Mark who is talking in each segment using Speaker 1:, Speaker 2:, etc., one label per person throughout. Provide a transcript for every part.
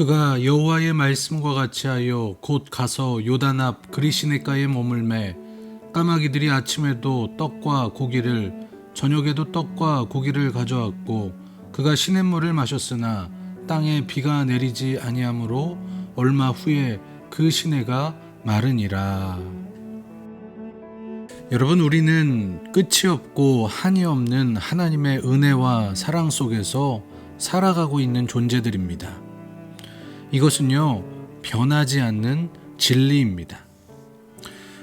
Speaker 1: 그가 여호와의 말씀과 같이 하여 곧 가서 요단 앞 그리시네가에 머물매 까마귀들이 아침에도 떡과 고기를 저녁에도 떡과 고기를 가져왔고 그가 시냇물을 마셨으나 땅에 비가 내리지 아니하므로 얼마 후에 그 시내가 마르니라. 여러분, 우리는 끝이 없고 한이 없는 하나님의 은혜와 사랑 속에서 살아가고 있는 존재들입니다. 이것은요, 변하지 않는 진리입니다.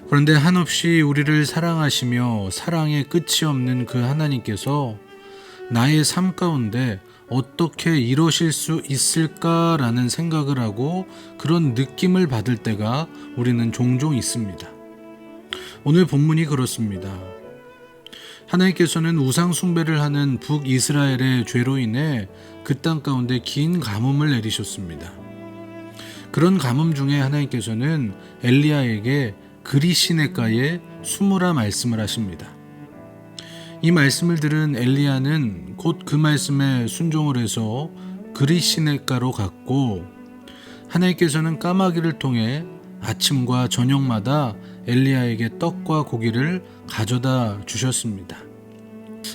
Speaker 1: 그런데 한없이 우리를 사랑하시며 사랑의 끝이 없는 그 하나님께서 나의 삶 가운데 어떻게 이러실 수 있을까라는 생각을 하고 그런 느낌을 받을 때가 우리는 종종 있습니다. 오늘 본문이 그렇습니다. 하나님께서는 우상 숭배를 하는 북이스라엘의 죄로 인해 그 땅 가운데 긴 가뭄을 내리셨습니다. 그런 가뭄 중에 하나님께서는 엘리야에게 그리시네가에 숨으라 말씀을 하십니다. 이 말씀을 들은 엘리야는 곧 그 말씀에 순종을 해서 그리시네가로 갔고, 하나님께서는 까마귀를 통해 아침과 저녁마다 엘리야에게 떡과 고기를 가져다 주셨습니다.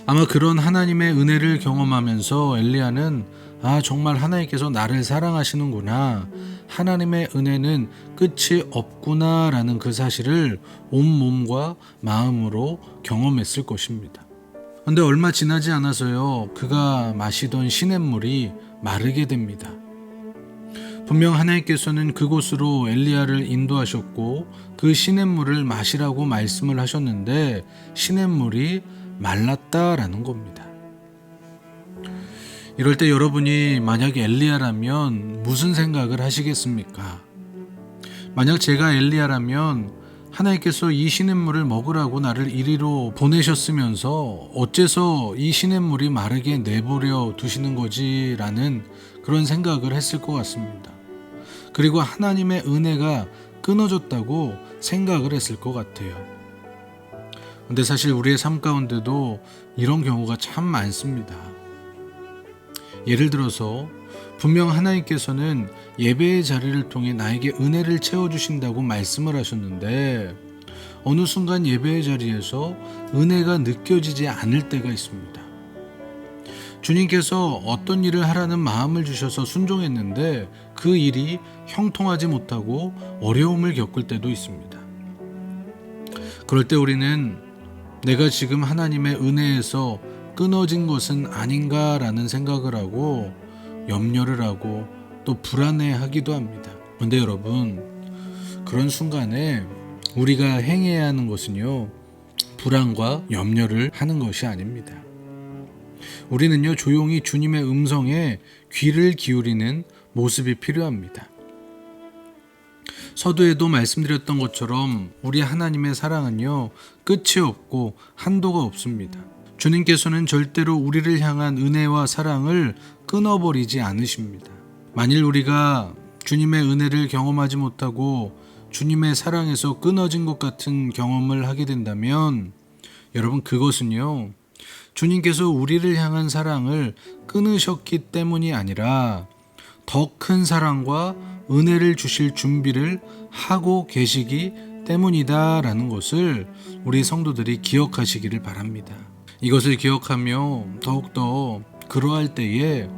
Speaker 1: 아마 그런 하나님의 은혜를 경험하면서 엘리야는 정말 하나님께서 나를 사랑하시는구나, 하나님의 은혜는 끝이 없구나 라는 그 사실을 온몸과 마음으로 경험했을 것입니다. 그런데 얼마 지나지 않아서요, 그가 마시던 시냇물이 마르게 됩니다. 분명 하나님께서는 그곳으로 엘리야를 인도하셨고 그 시냇물을 마시라고 말씀을 하셨는데 시냇물이 말랐다라는 겁니다. 이럴 때 여러분이 만약 엘리야라면 무슨 생각을 하시겠습니까? 만약 제가 엘리야라면 하나님께서 이 시냇물을 먹으라고 나를 이리로 보내셨으면서 어째서 이 시냇물이 마르게 내버려 두시는 거지? 라는 그런 생각을 했을 것 같습니다. 그리고 하나님의 은혜가 끊어졌다고 생각을 했을 것 같아요. 근데 사실 우리의 삶 가운데도 이런 경우가 참 많습니다. 예를 들어서 분명 하나님께서는 예배의 자리를 통해 나에게 은혜를 채워주신다고 말씀을 하셨는데 어느 순간 예배의 자리에서 은혜가 느껴지지 않을 때가 있습니다. 주님께서 어떤 일을 하라는 마음을 주셔서 순종했는데 그 일이 형통하지 못하고 어려움을 겪을 때도 있습니다. 그럴 때 우리는 내가 지금 하나님의 은혜에서 끊어진 것은 아닌가라는 생각을 하고 염려를 하고 또 불안해하기도 합니다. 그런데 여러분, 그런 순간에 우리가 행해야 하는 것은요, 불안과 염려를 하는 것이 아닙니다. 우리는요, 조용히 주님의 음성에 귀를 기울이는 모습이 필요합니다. 서두에도 말씀드렸던 것처럼 우리 하나님의 사랑은요, 끝이 없고 한도가 없습니다. 주님께서는 절대로 우리를 향한 은혜와 사랑을 끊어버리지 않으십니다. 만일 우리가 주님의 은혜를 경험하지 못하고 주님의 사랑에서 끊어진 것 같은 경험을 하게 된다면 여러분, 그것은요, 주님께서 우리를 향한 사랑을 끊으셨기 때문이 아니라 더 큰 사랑과 은혜를 주실 준비를 하고 계시기 때문이다라는 것을 우리 성도들이 기억하시기를 바랍니다. 이것을 기억하며 더욱더 그러할 때에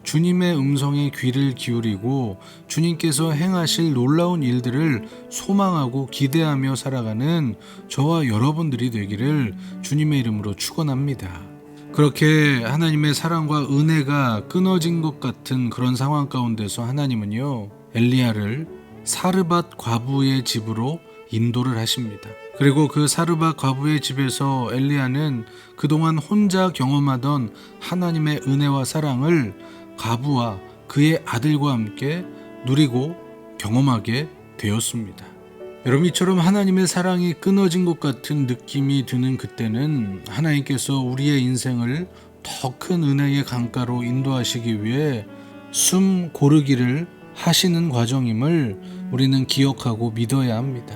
Speaker 1: 주님의 음성에 귀를 기울이고 주님께서 행하실 놀라운 일들을 소망하고 기대하며 살아가는 저와 여러분들이 되기를 주님의 이름으로 축원합니다. 그렇게 하나님의 사랑과 은혜가 끊어진 것 같은 그런 상황 가운데서 하나님은요, 엘리야를 사르밧 과부의 집으로 인도를 하십니다. 그리고 그 사르밧 과부의 집에서 엘리야는 그동안 혼자 경험하던 하나님의 은혜와 사랑을 과부와 그의 아들과 함께 누리고 경험하게 되었습니다. 여러분, 이처럼 하나님의 사랑이 끊어진 것 같은 느낌이 드는 그때는 하나님께서 우리의 인생을 더 큰 은혜의 강가로 인도하시기 위해 숨 고르기를 하시는 과정임을 우리는 기억하고 믿어야 합니다.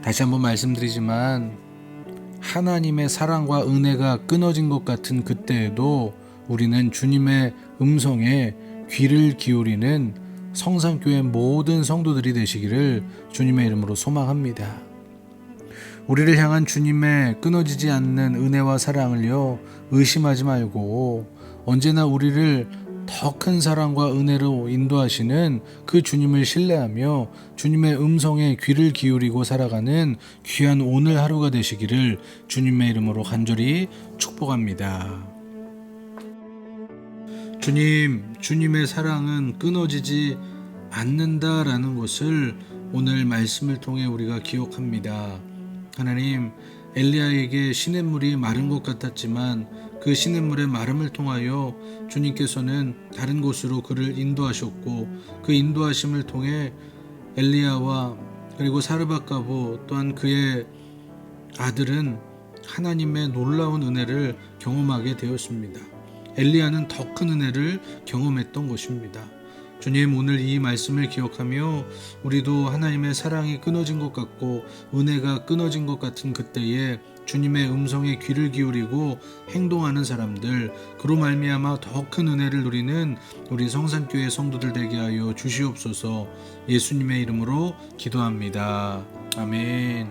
Speaker 1: 다시 한번 말씀드리지만 하나님의 사랑과 은혜가 끊어진 것 같은 그때에도 우리는 주님의 음성에 귀를 기울이는 성산교회 모든 성도들이 되시기를 주님의 이름으로 소망합니다. 우리를 향한 주님의 끊어지지 않는 은혜와 사랑을요, 의심하지 말고 언제나 우리를 더 큰 사랑과 은혜로 인도하시는 그 주님을 신뢰하며 주님의 음성에 귀를 기울이고 살아가는 귀한 오늘 하루가 되시기를 주님의 이름으로 간절히 축복합니다. 주님의 사랑은 끊어지지 않는다라는 것을 오늘 말씀을 통해 우리가 기억합니다. 하나님, 엘리야에게 시냇물이 마른 것 같았지만 그 시냇물의 마름을 통하여 주님께서는 다른 곳으로 그를 인도하셨고, 그 인도하심을 통해 엘리야와 그리고 사르밧가보 또한 그의 아들은 하나님의 놀라운 은혜를 경험하게 되었습니다. 엘리야는 더 큰 은혜를 경험했던 것입니다. 주님, 오늘 이 말씀을 기억하며 우리도 하나님의 사랑이 끊어진 것 같고 은혜가 끊어진 것 같은 그때에 주님의 음성에 귀를 기울이고 행동하는 사람들, 그로 말미암아 더 큰 은혜를 누리는 우리 성산교회 성도들 되게 하여 주시옵소서. 예수님의 이름으로 기도합니다. 아멘.